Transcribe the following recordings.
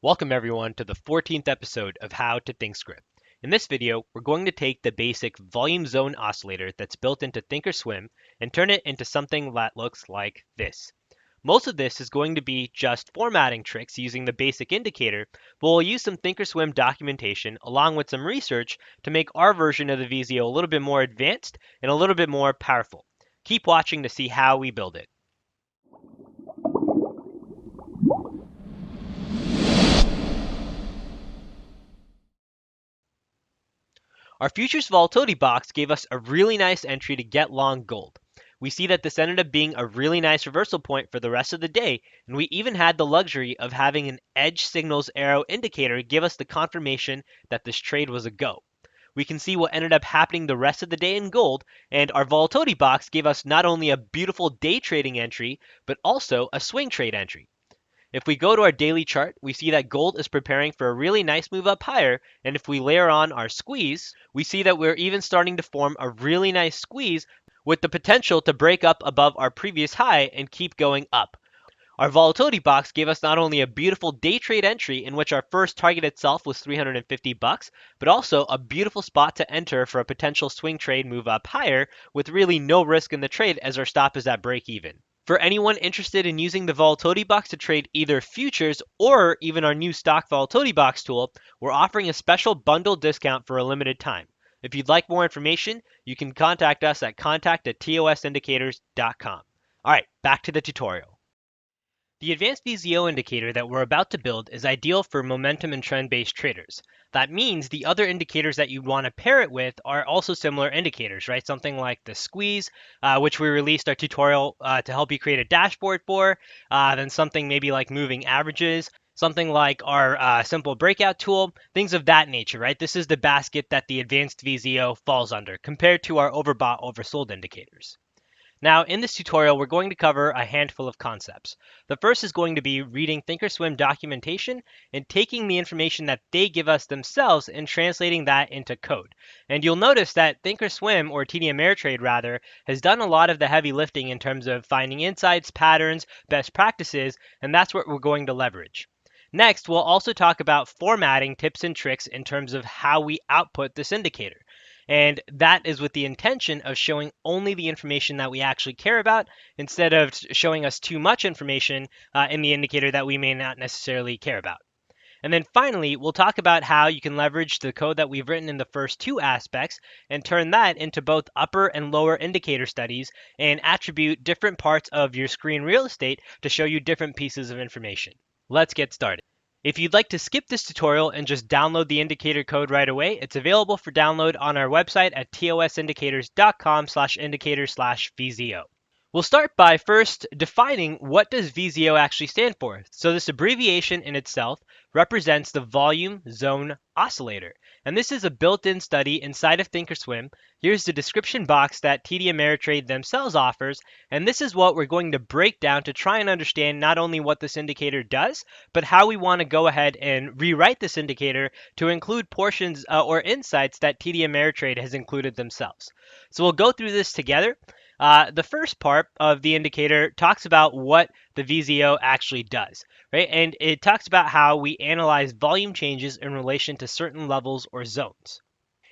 Welcome everyone to the 14th episode of How to ThinkScript. In this video, we're going to take the basic volume zone oscillator that's built into ThinkOrSwim and turn it into something that looks like this. Most of this is going to be just formatting tricks using the basic indicator, but we'll use some ThinkOrSwim documentation along with some research to make our version of the VZO a little bit more advanced and a little bit more powerful. Keep watching to see how we build it. Our futures volatility box gave us a really nice entry to get long gold. We see that this ended up being a really nice reversal point for the rest of the day, and we even had the luxury of having an edge signals arrow indicator give us the confirmation that this trade was a go. We can see what ended up happening the rest of the day in gold, and our volatility box gave us not only a beautiful day trading entry, but also a swing trade entry. If we go to our daily chart, we see that gold is preparing for a really nice move up higher, and if we layer on our squeeze, we see that we're even starting to form a really nice squeeze with the potential to break up above our previous high and keep going up. Our volatility box gave us not only a beautiful day trade entry in which our first target itself was 350 bucks, but also a beautiful spot to enter for a potential swing trade move up higher with really no risk in the trade as our stop is at break even. For anyone interested in using the volatility box to trade either futures or even our new stock volatility box tool, we're offering a special bundle discount for a limited time. If you'd like more information, you can contact us at contact@tosindicators.com. All right, back to the tutorial. The Advanced VZO indicator that we're about to build is ideal for momentum and trend-based traders. That means the other indicators that you'd want to pair it with are also similar indicators, right? Something like the squeeze, which we released our tutorial to help you create a dashboard for, then something maybe like moving averages, something like our simple breakout tool, things of that nature, right? This is the basket that the Advanced VZO falls under compared to our overbought, oversold indicators. Now, in this tutorial, we're going to cover a handful of concepts. The first is going to be reading ThinkOrSwim documentation and taking the information that they give us themselves and translating that into code. And you'll notice that ThinkOrSwim, or TD Ameritrade rather, has done a lot of the heavy lifting in terms of finding insights, patterns, best practices, and that's what we're going to leverage. Next, we'll also talk about formatting tips and tricks in terms of how we output this indicator. And that is with the intention of showing only the information that we actually care about instead of showing us too much information in the indicator that we may not necessarily care about. And then finally, we'll talk about how you can leverage the code that we've written in the first two aspects and turn that into both upper and lower indicator studies and attribute different parts of your screen real estate to show you different pieces of information. Let's get started. If you'd like to skip this tutorial and just download the indicator code right away, it's available for download on our website at tosindicators.com/indicator/VZO. We'll start by first defining what does VZO actually stand for. So this abbreviation in itself represents the Volume Zone Oscillator. And this is a built-in study inside of ThinkOrSwim. Here's the description box that TD Ameritrade themselves offers. And this is what we're going to break down to try and understand not only what this indicator does, but how we want to go ahead and rewrite this indicator to include portions or insights that TD Ameritrade has included themselves. So we'll go through this together. The first part of the indicator talks about what the VZO actually does, right? And it talks about how we analyze volume changes in relation to certain levels or zones.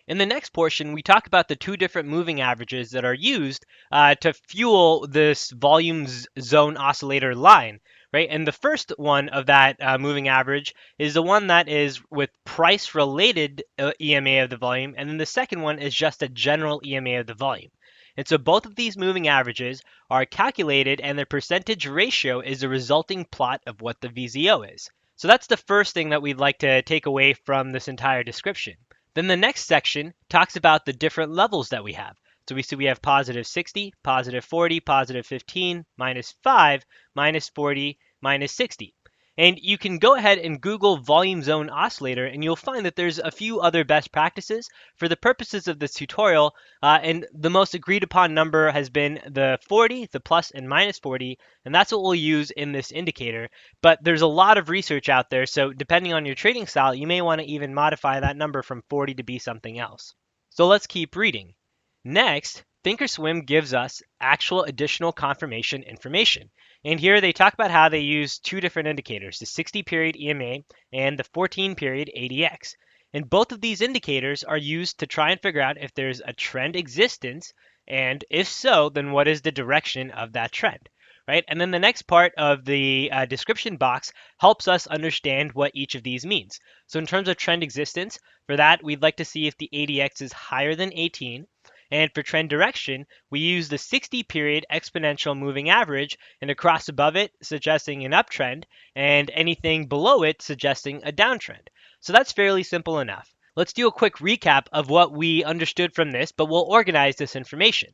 In the next portion, we talk about the two different moving averages that are used to fuel this volume zone oscillator line, right? And the first one of that moving average is the one that is with price-related EMA of the volume, and then the second one is just a general EMA of the volume. And so both of these moving averages are calculated and their percentage ratio is the resulting plot of what the VZO is. So that's the first thing that we'd like to take away from this entire description. Then the next section talks about the different levels that we have. So we see we have positive 60, positive 40, positive 15, minus 5, minus 40, minus 60. And you can go ahead and Google volume zone oscillator and you'll find that there's a few other best practices. For the purposes of this tutorial, and the most agreed upon number has been the 40, the plus and minus 40, and that's what we'll use in this indicator. But there's a lot of research out there, so depending on your trading style, you may want to even modify that number from 40 to be something else. So let's keep reading. Next, ThinkOrSwim gives us actual additional confirmation information. And here they talk about how they use two different indicators, the 60 period EMA and the 14 period ADX. And both of these indicators are used to try and figure out if there's a trend existence, and if so, then what is the direction of that trend, right? And then the next part of the description box helps us understand what each of these means. So in terms of trend existence, for that, we'd like to see if the ADX is higher than 18. And for trend direction, we use the 60 period exponential moving average and a cross above it suggesting an uptrend, and anything below it suggesting a downtrend. So that's fairly simple enough. Let's do a quick recap of what we understood from this, but we'll organize this information.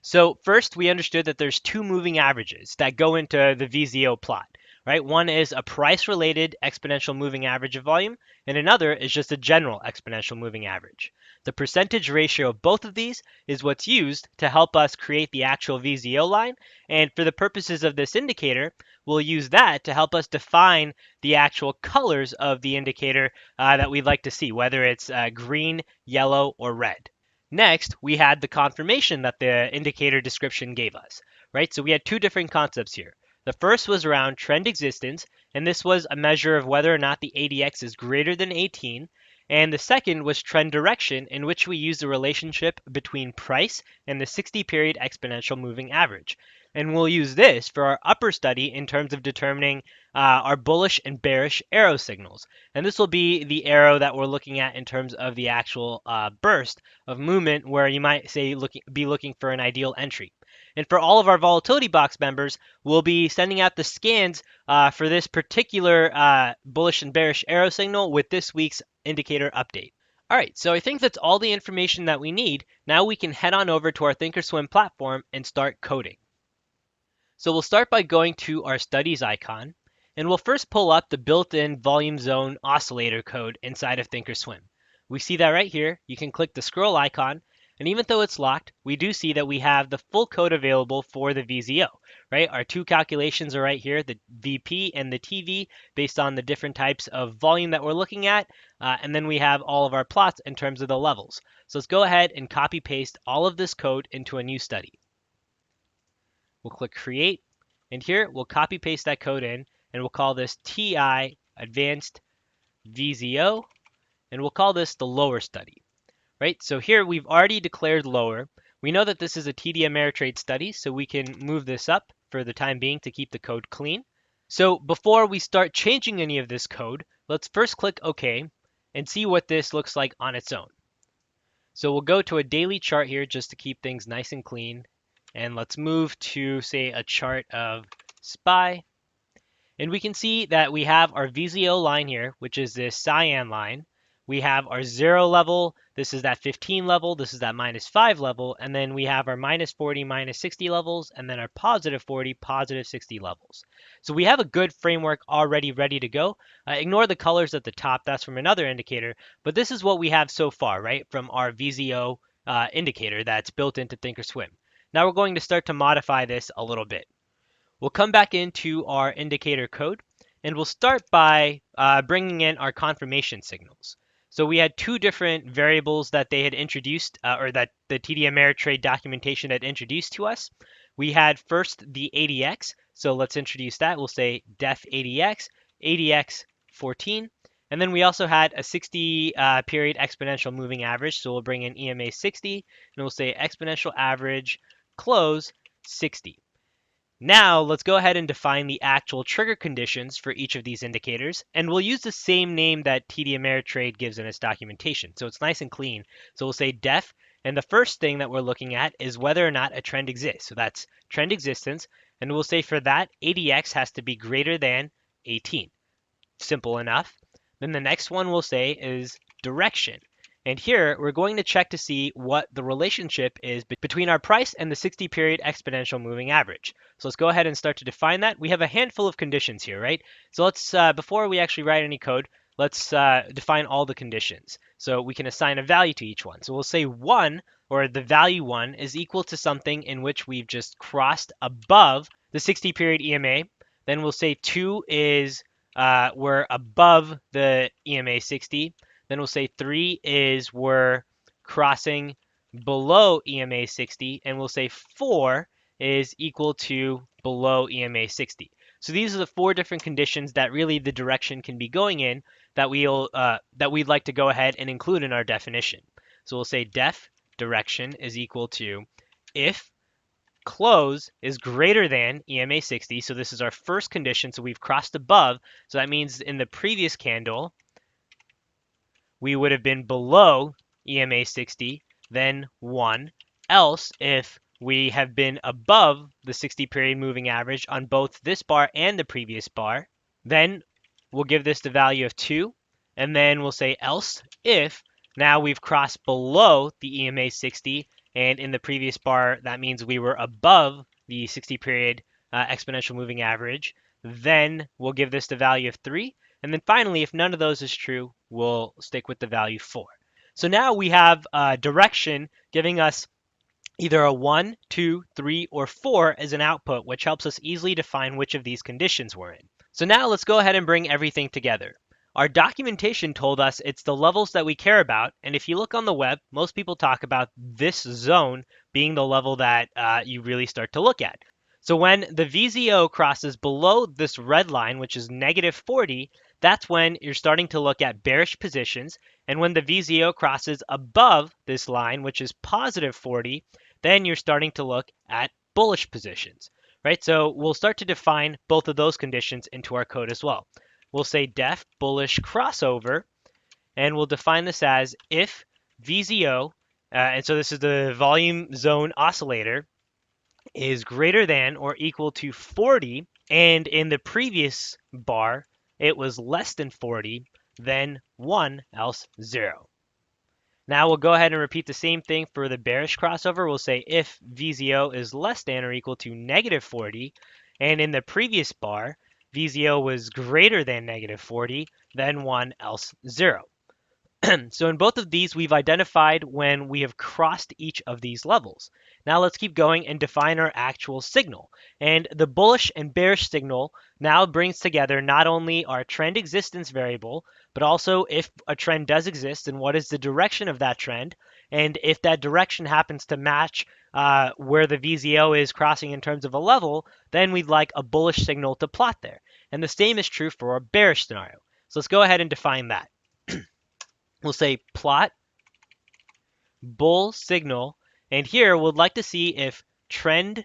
So first, we understood that there's two moving averages that go into the VZO plot, right? One is a price-related exponential moving average of volume, and another is just a general exponential moving average. The percentage ratio of both of these is what's used to help us create the actual VZO line, and for the purposes of this indicator, we'll use that to help us define the actual colors of the indicator that we'd like to see, whether it's green, yellow, or red. Next, we had the confirmation that the indicator description gave us, right? So we had two different concepts here. The first was around trend existence, and this was a measure of whether or not the ADX is greater than 18. And the second was trend direction, in which we use the relationship between price and the 60 period exponential moving average. And we'll use this for our upper study in terms of determining our bullish and bearish arrow signals. And this will be the arrow that we're looking at in terms of the actual burst of movement, where you might say be looking for an ideal entry. And for all of our volatility box members, we'll be sending out the scans for this particular bullish and bearish arrow signal with this week's indicator update. All right, so I think that's all the information that we need. Now we can head on over to our ThinkOrSwim platform and start coding. So we'll start by going to our studies icon, and we'll first pull up the built-in volume zone oscillator code inside of ThinkOrSwim. We see that right here. You can click the scroll icon, and even though it's locked, we do see that we have the full code available for the VZO, right? Our two calculations are right here, the VP and the TV, based on the different types of volume that we're looking at, and then we have all of our plots in terms of the levels. So let's go ahead and copy paste all of this code into a new study. We'll click create, and here we'll copy paste that code in, and we'll call this TI Advanced VZO, and we'll call this the lower study, right? So here we've already declared lower. We know that this is a TD Ameritrade study, so we can move this up for the time being to keep the code clean. So before we start changing any of this code, let's first click OK and see what this looks like on its own. So we'll go to a daily chart here just to keep things nice and clean. And let's move to, say, a chart of SPY. And we can see that we have our VZO line here, which is this cyan line. We have our 0 level. This is that 15 level. This is that -5 level. And then we have our -40, -60 levels, and then our +40, +60 levels. So we have a good framework already ready to go. Ignore the colors at the top. That's from another indicator. But this is what we have so far, right, from our VZO indicator that's built into ThinkOrSwim. Now we're going to start to modify this a little bit. We'll come back into our indicator code, and we'll start by bringing in our confirmation signals. So we had two different variables that they had introduced, or that the TD Ameritrade documentation had introduced to us. We had first the ADX, so let's introduce that. We'll say def ADX, ADX 14. And then we also had a 60 period exponential moving average, so we'll bring in EMA 60, and we'll say exponential average close 60. Now let's go ahead and define the actual trigger conditions for each of these indicators, and we'll use the same name that TD Ameritrade gives in its documentation, so it's nice and clean. So we'll say def, and the first thing that we're looking at is whether or not a trend exists. So that's trend existence, and we'll say for that ADX has to be greater than 18. Simple enough. Then the next one we'll say is direction. And here we're going to check to see what the relationship is between our price and the 60 period exponential moving average. So let's go ahead and start to define that. We have a handful of conditions here, right? So let's, before we actually write any code, let's define all the conditions. So we can assign a value to each one. So we'll say 1, or the value 1, is equal to something in which we've just crossed above the 60 period EMA. Then we'll say 2 is we're above the EMA 60. Then we'll say 3 is we're crossing below EMA 60, and we'll say 4 is equal to below EMA 60. So these are the 4 different conditions that really the direction can be going in that we'd like to go ahead and include in our definition. So we'll say def direction is equal to if close is greater than EMA 60. So this is our first condition. So we've crossed above. So that means in the previous candle, we would have been below EMA 60, then 1. Else, if we have been above the 60 period moving average on both this bar and the previous bar, then we'll give this the value of 2. And then we'll say else if now we've crossed below the EMA 60, and in the previous bar, that means we were above the 60 period exponential moving average, then we'll give this the value of 3. And then finally, if none of those is true, we'll stick with the value 4. So now we have a direction giving us either a 1, 2, 3, or 4 as an output, which helps us easily define which of these conditions we're in. So now let's go ahead and bring everything together. Our documentation told us it's the levels that we care about, and if you look on the web, most people talk about this zone being the level that you really start to look at. So when the VZO crosses below this red line, which is negative 40, that's when you're starting to look at bearish positions. And when the VZO crosses above this line, which is positive 40, then you're starting to look at bullish positions, right? So we'll start to define both of those conditions into our code as well. We'll say def bullish crossover, and we'll define this as if VZO, and so this is the volume zone oscillator, is greater than or equal to 40, and in the previous bar, it was less than 40, then 1, else 0. Now we'll go ahead and repeat the same thing for the bearish crossover. We'll say if VZO is less than or equal to negative 40, and in the previous bar, VZO was greater than negative 40, then 1, else 0. So in both of these, we've identified when we have crossed each of these levels. Now let's keep going and define our actual signal. And the bullish and bearish signal now brings together not only our trend existence variable, but also if a trend does exist and what is the direction of that trend. And if that direction happens to match where the VZO is crossing in terms of a level, then we'd like a bullish signal to plot there. And the same is true for our bearish scenario. So let's go ahead and define that. We'll say plot bull signal, and here we'd like to see if trend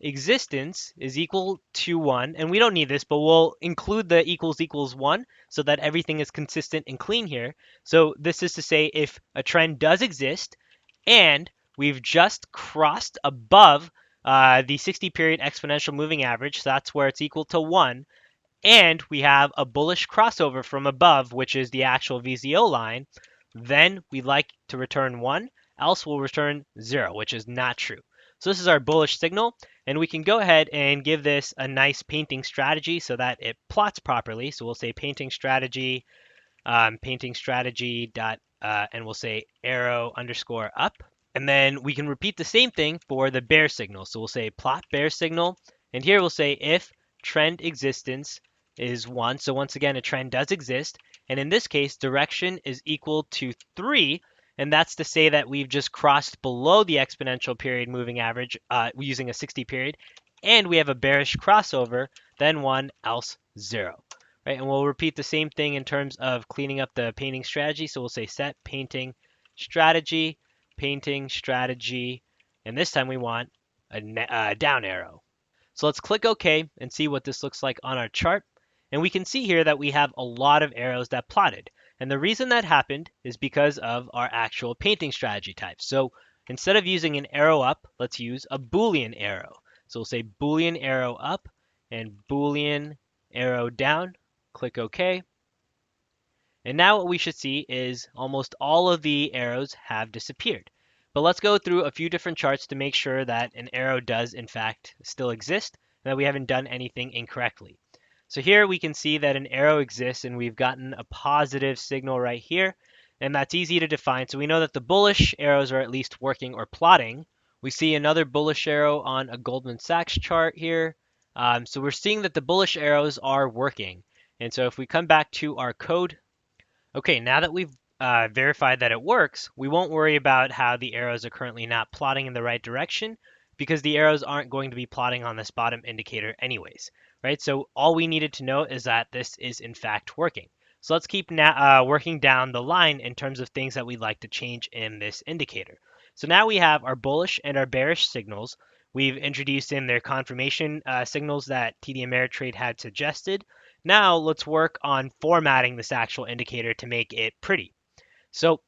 existence is equal to 1, and we don't need this, but we'll include the equals 1 so that everything is consistent and clean here. So this is to say if a trend does exist and we've just crossed above the 60 period exponential moving average, so that's where it's equal to 1, and we have a bullish crossover from above, which is the actual VZO line, then we'd like to return 1, else we'll return 0, which is not true. So this is our bullish signal, and we can go ahead and give this a nice painting strategy so that it plots properly. So we'll say painting strategy dot, and we'll say arrow underscore up. And then we can repeat the same thing for the bear signal. So we'll say plot bear signal, and here we'll say if trend existence is 1. So once again, a trend does exist. And in this case, direction is equal to 3. And that's to say that we've just crossed below the exponential period moving average using a 60 period. And we have a bearish crossover, then 1, else 0. Right? And we'll repeat the same thing in terms of cleaning up the painting strategy. So we'll say set painting strategy, and this time we want a down arrow. So let's click OK and see what this looks like on our chart. And we can see here that we have a lot of arrows that plotted. And the reason that happened is because of our actual painting strategy type. So instead of using an arrow up, let's use a Boolean arrow. So we'll say Boolean arrow up and Boolean arrow down. Click OK. And now what we should see is almost all of the arrows have disappeared. But let's go through a few different charts to make sure that an arrow does in fact still exist and that we haven't done anything incorrectly. So here we can see that an arrow exists and we've gotten a positive signal right here, and that's easy to define. So we know that the bullish arrows are at least working or plotting. We see another bullish arrow on a Goldman Sachs chart here. So we're seeing that the bullish arrows are working. And so if we come back to our code, okay, now that we've verified that it works, we won't worry about how the arrows are currently not plotting in the right direction because the arrows aren't going to be plotting on this bottom indicator anyways, right? So all we needed to know is that this is in fact working. So let's keep working down the line in terms of things that we'd like to change in this indicator. So now we have our bullish and our bearish signals. We've introduced in their confirmation signals that TD Ameritrade had suggested. Now let's work on formatting this actual indicator to make it pretty. So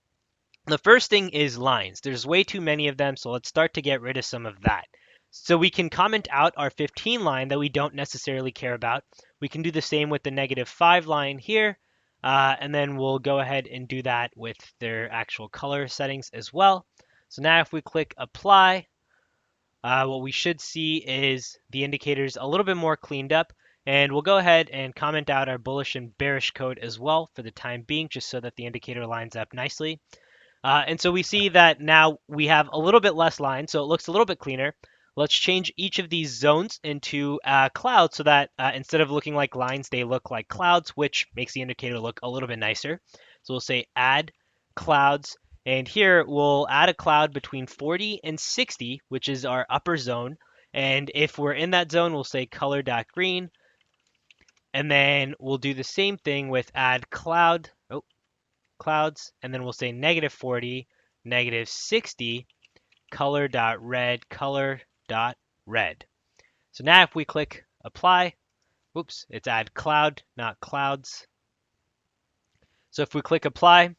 the first thing is lines. There's way too many of them, so let's start to get rid of some of that. So we can comment out our 15 line that we don't necessarily care about. We can do the same with the -5 line here, and then we'll go ahead and do that with their actual color settings as well. So now if we click apply, what we should see is the indicators a little bit more cleaned up, and we'll go ahead and comment out our bullish and bearish code as well for the time being, just so that the indicator lines up nicely. And so we see that now we have a little bit less line, so it looks a little bit cleaner. Let's change each of these zones into clouds so that instead of looking like lines, they look like clouds, which makes the indicator look a little bit nicer. So we'll say add clouds, and here we'll add a cloud between 40 and 60, which is our upper zone. And if we're in that zone, we'll say color.green, and then we'll do the same thing with add cloud. Oh, clouds, and then we'll say -40, -60, color.red, color.red. So now if we click apply, oops, it's add cloud, not clouds. So if we click apply,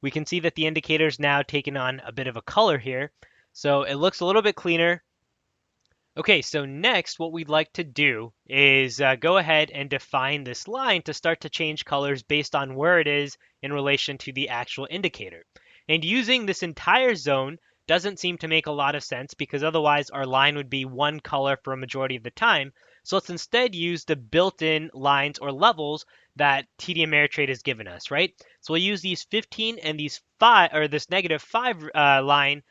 we can see that the indicator is now taking on a bit of a color here. So it looks a little bit cleaner. Okay, so next what we'd like to do is go ahead and define this line to start to change colors based on where it is in relation to the actual indicator. And using this entire zone doesn't seem to make a lot of sense because otherwise our line would be one color for a majority of the time. So let's instead use the built-in lines or levels that TD Ameritrade has given us, right? So we'll use these 15 and these 5, or this -5 line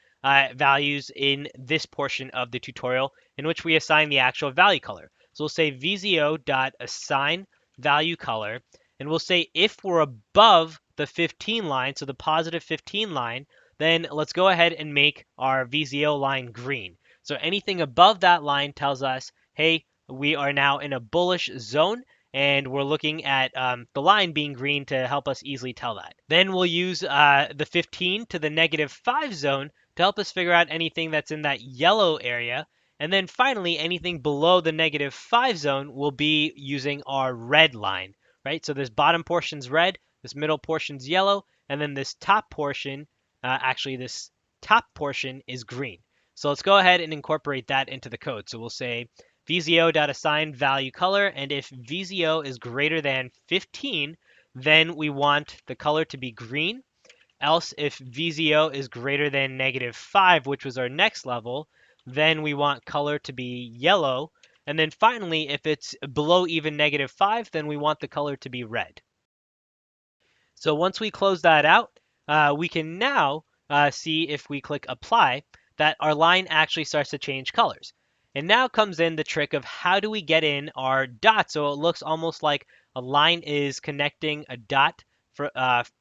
values in this portion of the tutorial, in which we assign the actual value color. So we'll say VZO.assign value color, and we'll say if we're above the 15 line, so the positive 15 line, then let's go ahead and make our VZO line green. So anything above that line tells us, hey, we are now in a bullish zone, and we're looking at the line being green to help us easily tell that. Then we'll use the 15 to the -5 zone to help us figure out anything that's in that yellow area. And then finally, anything below the -5 zone will be using our red line, right? So this bottom portion's red, this middle portion's yellow, and then this top portion, this top portion is green. So let's go ahead and incorporate that into the code. So we'll say VZO.assign value color, and if VZO is greater than 15, then we want the color to be green. Else, if VZO is greater than -5, which was our next level, then we want color to be yellow. And then finally, if it's below even -5, then we want the color to be red. So once we close that out, we can now see if we click apply that our line actually starts to change colors. And now comes in the trick of how do we get in our dot so it looks almost like a line is connecting a dot for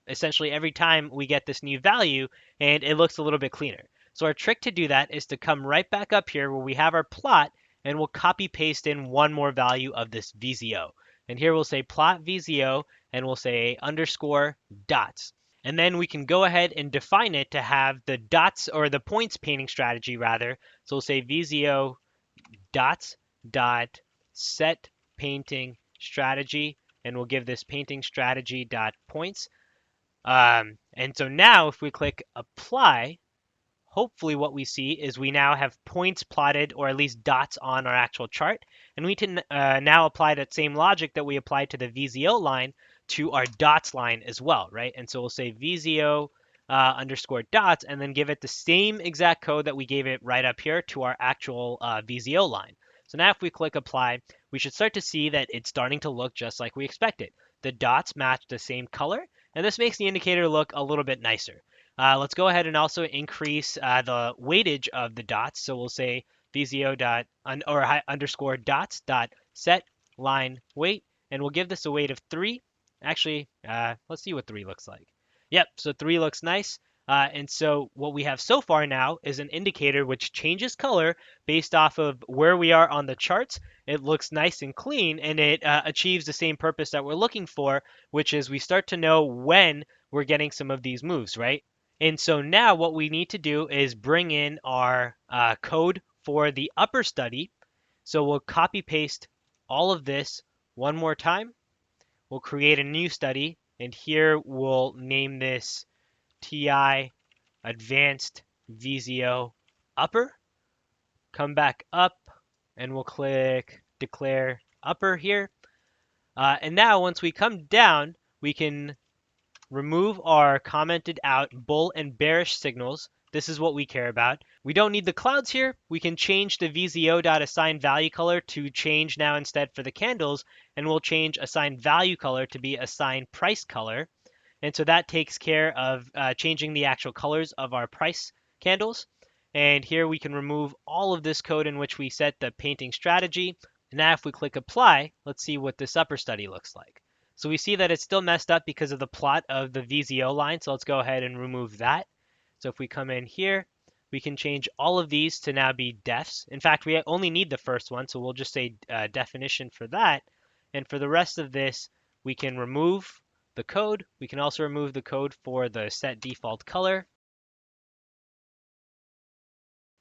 essentially every time we get this new value, and it looks a little bit cleaner. So our trick to do that is to come right back up here where we have our plot, and we'll copy paste in one more value of this VZO. And here we'll say plot VZO, and we'll say underscore dots. And then we can go ahead and define it to have the dots, or the points painting strategy rather. So we'll say VZO dots dot set painting strategy, and we'll give this painting strategy dot points. And so now if we click apply, hopefully what we see is we now have points plotted, or at least dots on our actual chart. And we can now apply that same logic that we applied to the VZO line to our dots line as well, right? And so we'll say VZO underscore dots, and then give it the same exact code that we gave it right up here to our actual VZO line. So now if we click apply, we should start to see that it's starting to look just like we expected. The dots match the same color, and this makes the indicator look a little bit nicer. Let's go ahead and also increase the weightage of the dots. So we'll say VZO dot underscore dots dot set line weight, and we'll give this a weight of 3. Actually, let's see what 3 looks like. Yep, so 3 looks nice. And so what we have so far now is an indicator which changes color based off of where we are on the charts. It looks nice and clean, and it achieves the same purpose that we're looking for, which is we start to know when we're getting some of these moves, right? And so now what we need to do is bring in our code for the upper study. So we'll copy paste all of this one more time. We'll create a new study, and here we'll name this TI Advanced VZO Upper. Come back up, and we'll click Declare Upper here. And now once we come down, we can remove our commented out bull and bearish signals. This is what we care about. We don't need the clouds here. We can change the VZO.assign value color to change now instead for the candles, and we'll change assign value color to be assign price color. And so that takes care of changing the actual colors of our price candles. And here we can remove all of this code in which we set the painting strategy. And now if we click apply, let's see what this upper study looks like. So we see that it's still messed up because of the plot of the VZO line. So let's go ahead and remove that. So if we come in here, we can change all of these to now be defs. In fact, we only need the first one, so we'll just say definition for that. And for the rest of this, we can remove the code. We can also remove the code for the set default color.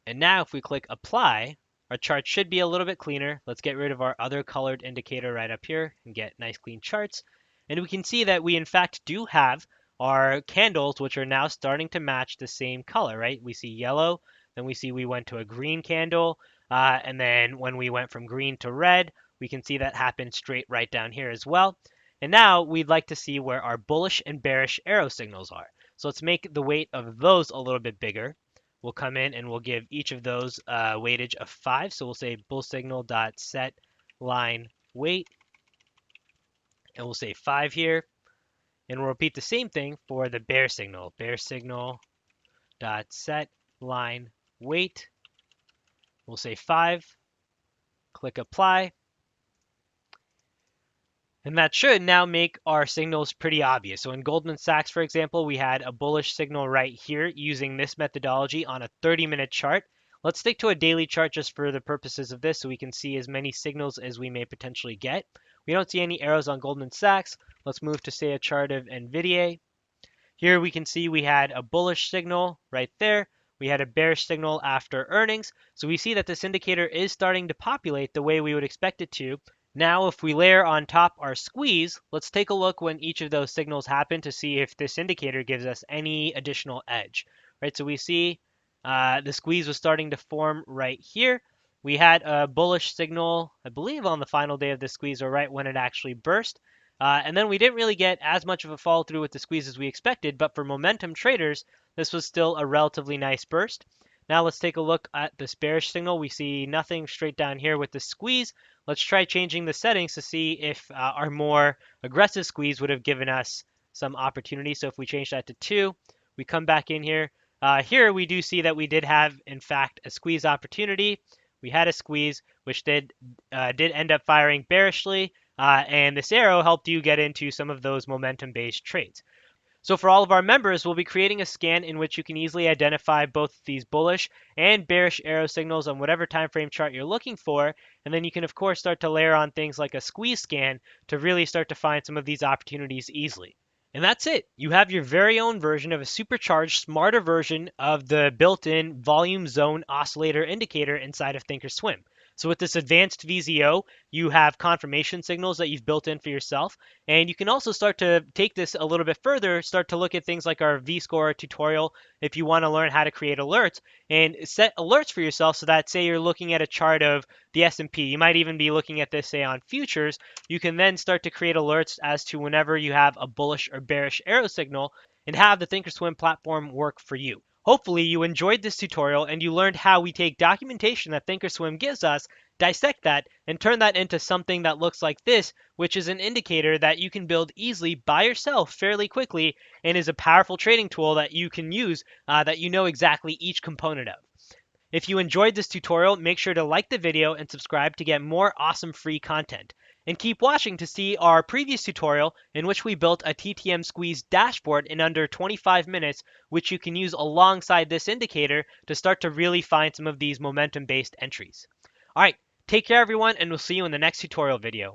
And now if we click apply, our chart should be a little bit cleaner. Let's get rid of our other colored indicator right up here and get nice clean charts. And we can see that we in fact do have our candles, which are now starting to match the same color, right? We see yellow, then we see we went to a green candle, and then when we went from green to red, we can see that happened straight right down here as well. And now we'd like to see where our bullish and bearish arrow signals are. So let's make the weight of those a little bit bigger. We'll come in and we'll give each of those weightage of 5. So we'll say bull signal dot set line weight, and we'll say 5 here. And we'll repeat the same thing for the bear signal dot set line weight. We'll say 5. Click apply. And that should now make our signals pretty obvious. So in Goldman Sachs, for example, we had a bullish signal right here using this methodology on a 30-minute chart. Let's stick to a daily chart just for the purposes of this so we can see as many signals as we may potentially get. We don't see any arrows on Goldman Sachs. Let's move to, say, a chart of NVIDIA. Here we can see we had a bullish signal right there. We had a bearish signal after earnings. So we see that this indicator is starting to populate the way we would expect it to. Now, if we layer on top our squeeze, let's take a look when each of those signals happen to see if this indicator gives us any additional edge. Right, so we see the squeeze was starting to form right here. We had a bullish signal, I believe, on the final day of the squeeze, or right when it actually burst. And then we didn't really get as much of a follow through with the squeeze as we expected, but for momentum traders, this was still a relatively nice burst. Now let's take a look at this bearish signal. We see nothing straight down here with the squeeze. Let's try changing the settings to see if our more aggressive squeeze would have given us some opportunity. So if we change that to 2, we come back in here. Here we do see that we did have, in fact, a squeeze opportunity. We had a squeeze, which did end up firing bearishly, and this arrow helped you get into some of those momentum-based trades. So for all of our members, we'll be creating a scan in which you can easily identify both these bullish and bearish arrow signals on whatever time frame chart you're looking for. And then you can, of course, start to layer on things like a squeeze scan to really start to find some of these opportunities easily. And that's it. You have your very own version of a supercharged, smarter version of the built-in Volume Zone Oscillator Indicator inside of ThinkOrSwim. So with this advanced VZO, you have confirmation signals that you've built in for yourself. And you can also start to take this a little bit further, start to look at things like our VScore tutorial if you want to learn how to create alerts and set alerts for yourself so that, say, you're looking at a chart of the S&P. You might even be looking at this, say, on futures. You can then start to create alerts as to whenever you have a bullish or bearish arrow signal and have the ThinkOrSwim platform work for you. Hopefully you enjoyed this tutorial and you learned how we take documentation that ThinkOrSwim gives us, dissect that, and turn that into something that looks like this, which is an indicator that you can build easily by yourself fairly quickly and is a powerful trading tool that you can use that you know exactly each component of. If you enjoyed this tutorial, make sure to like the video and subscribe to get more awesome free content. And keep watching to see our previous tutorial in which we built a TTM squeeze dashboard in under 25 minutes, which you can use alongside this indicator to start to really find some of these momentum-based entries. All right, take care everyone, and we'll see you in the next tutorial video.